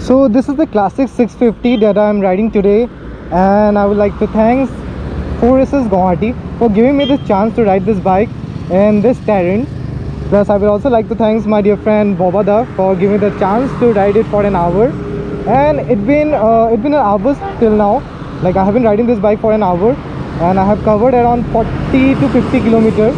So this is the classic 650 that I'm riding today, and I would like to thank 4SS Guwahati for giving me the chance to ride this bike in this terrain. Plus I would also like to thank my dear friend Bobada for giving me the chance to ride it for an hour. And it's been an hour till now. Like, I have been riding this bike for an hour, and I have covered around 40 to 50 kilometers.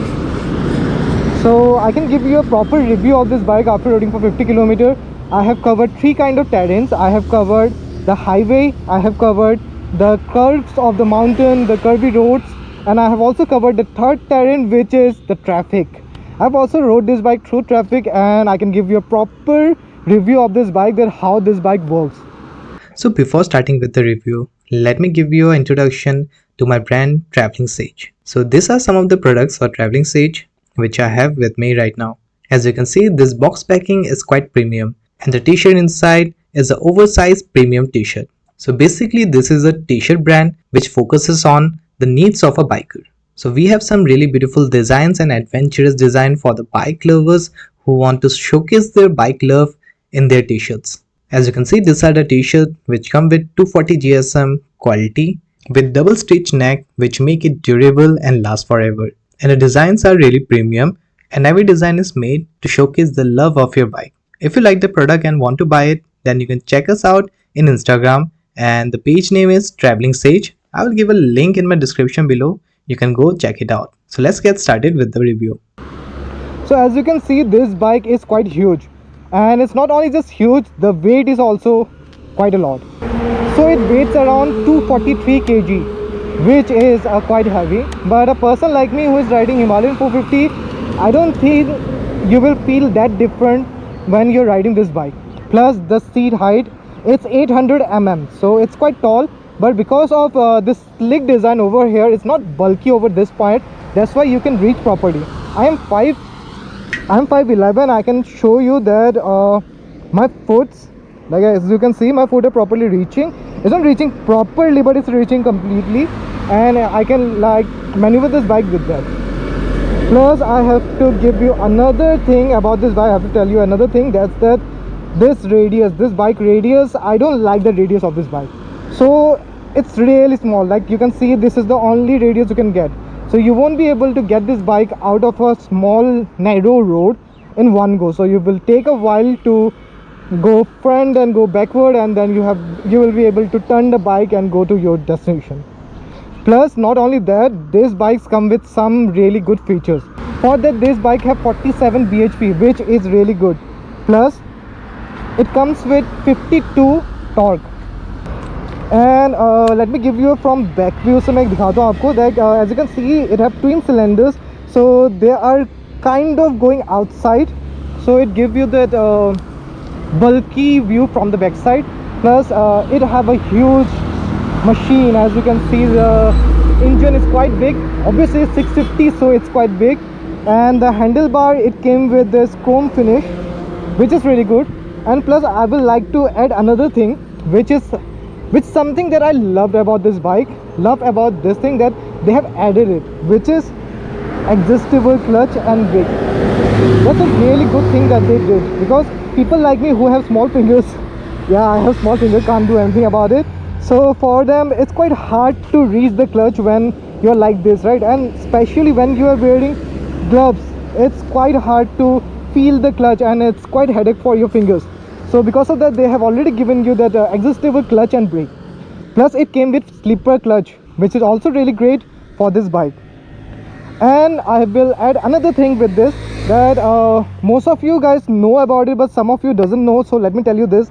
So I can give you a proper review of this bike after riding for 50 kilometers. I have covered three kind of terrains. I have covered the highway, I have covered the curves of the mountain, the curvy roads, and I have also covered the third terrain, which is the traffic. I've also rode this bike through traffic, and I can give you a proper review of this bike, that how this bike works. So before starting with the review, let me give you an introduction to my brand Traveling Sage. So these are some of the products for Traveling Sage which I have with me right now. As you can see, this box packing is quite premium, and the t-shirt inside is an oversized premium t-shirt. So basically this is a t-shirt brand which focuses on the needs of a biker. So we have some really beautiful designs and adventurous design for the bike lovers who want to showcase their bike love in their t-shirts. As you can see, these are the t-shirt which come with 240 GSM quality with double stitch neck which make it durable and last forever. And the designs are really premium, and every design is made to showcase the love of your bike. If you like the product and want to buy it, then you can check us out in Instagram, and the page name is Traveling Sage. I will give a link in my description below. You can go check it out. So let's get started with the review. So as you can see, this bike is quite huge, and it's not only just huge, the weight is also quite a lot. So it weighs around 243 kg, which is quite heavy. But a person like me who is riding Himalayan 450, I don't think you will feel that different when you're riding this bike. Plus the seat height, it's 800 mm, so it's quite tall. But because of this slick design over here, it's not bulky over this point. That's why you can reach properly. I'm 5'11". I can show you that my foots, like as you can see, my foot are properly reaching. It's not reaching properly, but it's reaching completely, and I can like maneuver this bike with that. Plus I have to give you another thing about this bike. I have to tell you another thing, that's that this radius, this bike radius, I don't like the radius of this bike. So it's really small. Like you can see, this is the only radius you can get. So you won't be able to get this bike out of a small narrow road in one go. So you will take a while to go front and go backward, and then you will be able to turn the bike and go to your destination. Plus not only that, these bikes come with some really good features. For that, this bike have 47 bhp, which is really good. Plus it comes with 52 torque. And let me give you a from back view. So मैं दिखाता हूँ आपको that as you can see, it have twin cylinders, so they are kind of going outside, so it gives you that bulky view from the back side. Plus it have a huge machine. As you can see, the engine is quite big. Obviously it's 650, so it's quite big. And the handlebar, it came with this chrome finish, which is really good. And plus I will like to add another thing, which something that I loved about this bike, love about this thing, that they have added it, which is adjustable clutch and brake. That's a really good thing that they did, because people like me who have small fingers, yeah, I have small fingers, can't do anything about it. So for them, it's quite hard to reach the clutch when you're like this, right? And especially when you are wearing gloves, it's quite hard to feel the clutch, and it's quite headache for your fingers. So because of that, they have already given you that adjustable clutch and brake. Plus it came with slipper clutch, which is also really great for this bike. And I will add another thing with this, that most of you guys know about it, but some of you doesn't know. So let me tell you this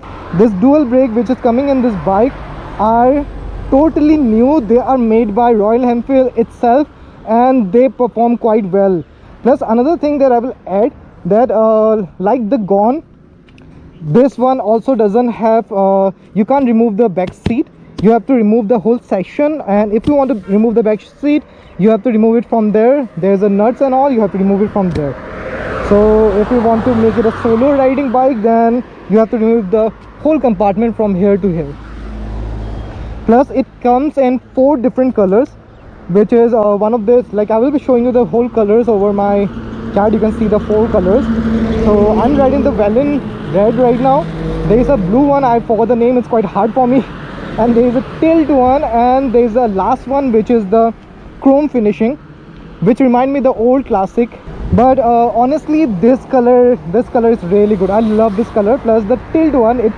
dual brake which is coming in this bike are totally new. They are made by Royal Enfield itself, and they perform quite well. Plus another thing that I will add, that like the Gone, this one also doesn't have you can't remove the back seat. You have to remove the whole section, and if you want to remove the back seat, you have to remove it from there. There's a nuts and all, you have to remove it from there. So if you want to make it a solo riding bike, then you have to remove the whole compartment from here to here. Plus it comes in 4 different colors, which is one of this, like I will be showing you the whole colors over my chat. You can see the 4 colors. So I'm riding the Valen red right now. There is a blue one, I forgot the name, it's quite hard for me. And there is a tilt one, and there is the last one which is the chrome finishing, which remind me the old classic. But honestly, this color is really good. I love this color. Plus the tilt one, it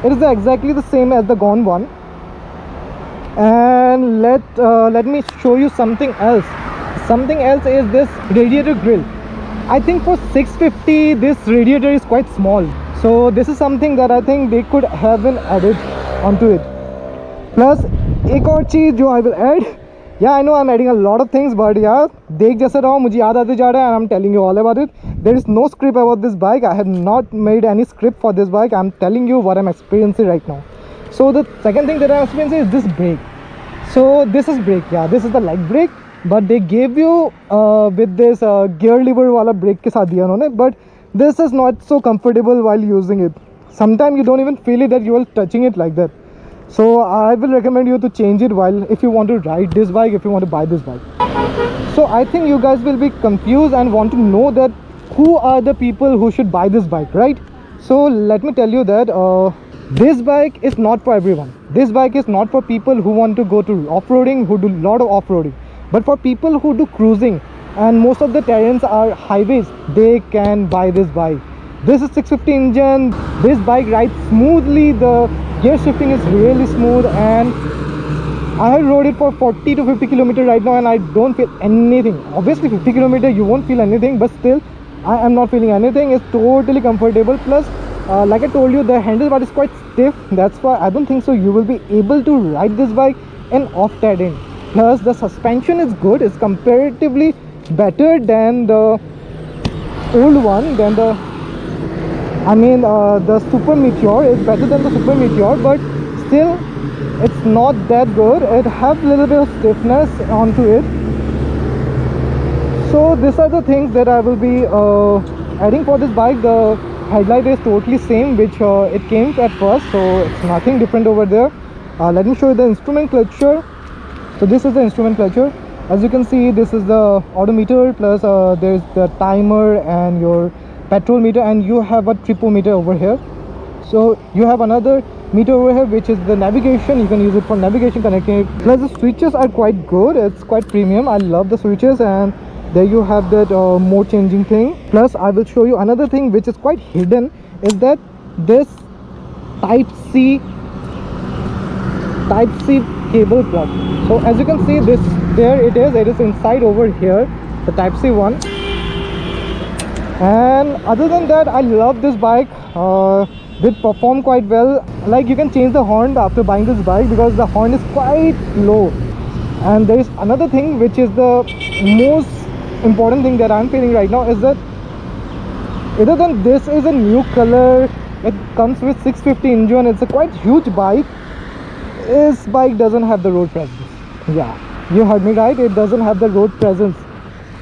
is exactly the same as the gone one. And let me show you something else. Something else is this radiator grill. I think for 650 this radiator is quite small, so this is something that I think they could have been added onto it. Plus एक और चीज़ जो I will add, yeah, I know I'm adding a lot of things, but yeah, देख जैसे रहो मुझे याद आते जा रहा है, and I'm telling you all about it. There is no script about this bike. I have not made any script for this bike. I'm telling you what I'm experiencing right now. So the second thing that I'm experiencing is this brake. So this is brake, yeah, this is the leg brake, but they gave you with this gear lever wala brake के साथ दिया उन्होंने. But this is not so comfortable while using it. Sometimes you don't even feel it that you are touching it like that. So I will recommend you to change it while if you want to ride this bike, if you want to buy this bike. So I think you guys will be confused and want to know that who are the people who should buy this bike, right? So let me tell you that this bike is not for everyone. This bike is not for people who want to go to off-roading, who do a lot of off-roading, but for people who do cruising, and most of the terrains are highways, they can buy this bike. This is 650 engine. This bike rides smoothly. The gear shifting is really smooth, and I have rode it for 40 to 50 kilometers right now, and I don't feel anything. Obviously 50 kilometers you won't feel anything, but still I am not feeling anything. It's totally comfortable. Plus like I told you, the handlebar is quite stiff. That's why I don't think so you will be able to ride this bike in off terrain. Plus the suspension is good. It's comparatively better than the old one, than the the Super Meteor is better than the Super Meteor, but still it's not that good. It has a little bit of stiffness onto it. So these are the things that I will be adding for this bike. The headlight is totally same which it came at first, so it's nothing different over there. Let me show you the instrument clutcher. So this is the instrument clutcher. As you can see, this is the odometer, plus there's the timer and your petrol meter, and you have a tripometer over here. So you have another meter over here which is the navigation. You can use it for navigation, connecting it. Plus the switches are quite good. It's quite premium. I love the switches, and there you have that mode changing thing. Plus I will show you another thing which is quite hidden, is that this type C cable plug. So as you can see, this there it is inside over here, the type C one. And other than that, I love this bike. It perform quite well. Like, you can change the horn after buying this bike because the horn is quite low. And there is another thing which is the most important thing that I'm feeling right now, is that other than this is a new color, it comes with 650 engine, it's a quite huge bike. This bike doesn't have the road presence. Yeah, you heard me right, it doesn't have the road presence.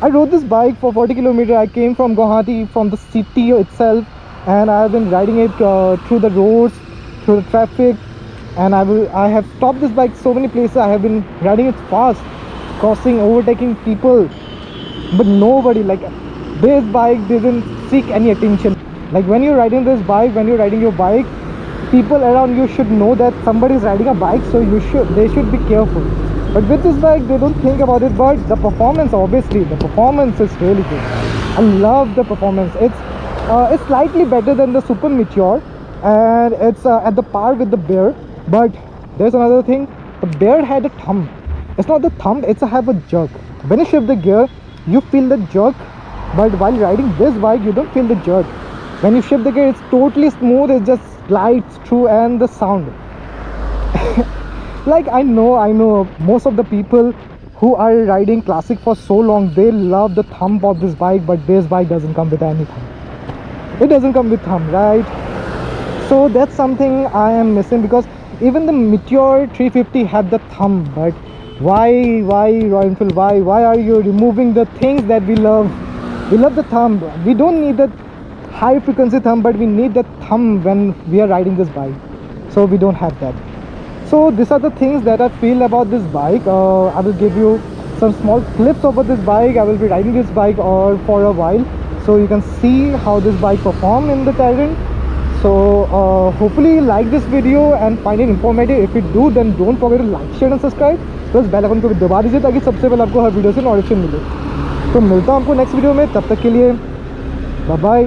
I rode this bike for 40 kilometers. I came from Guwahati, from the city itself, and I have been riding it through the roads, through the traffic, and I have stopped this bike so many places. I have been riding it fast, crossing, overtaking people, but nobody, like, this bike didn't seek any attention. Like, when you're riding this bike, when you're riding your bike, people around you should know that somebody is riding a bike, so they should be careful. But with this bike, they don't think about it. But the performance, obviously, the performance is really good. I love the performance. It's slightly better than the Super Meteor, and it's at the par with the Bear. But there's another thing. The Bear had a thumb. It's not the thumb, it's have a jerk. When you shift the gear, you feel the jerk. But while riding this bike, you don't feel the jerk. When you shift the gear, it's totally smooth. It just slides through, and the sound. Like, I know most of the people who are riding classic for so long, they love the thumb of this bike, but this bike doesn't come with any thumb. It doesn't come with thumb, right? So that's something I am missing, because even the Meteor 350 had the thumb. But why Royal Enfield, why are you removing the things that we love? We love the thumb. We don't need that high frequency thumb, but we need that thumb when we are riding this bike. So we don't have that. So these are the things that I feel about this bike. I will give you some small clips about this bike. I will be riding this bike for a while, so you can see how this bike perform in the terrain. So hopefully you like this video and find it informative. If you do, then don't forget to like, share and subscribe. Plus bell icon को भी दबा दीजिए ताकि सबसे पहले आपको हर video से notification मिले। तो मिलता हूँ आपको नेक्स्ट वीडियो में, तब तक के लिए बाय बाय।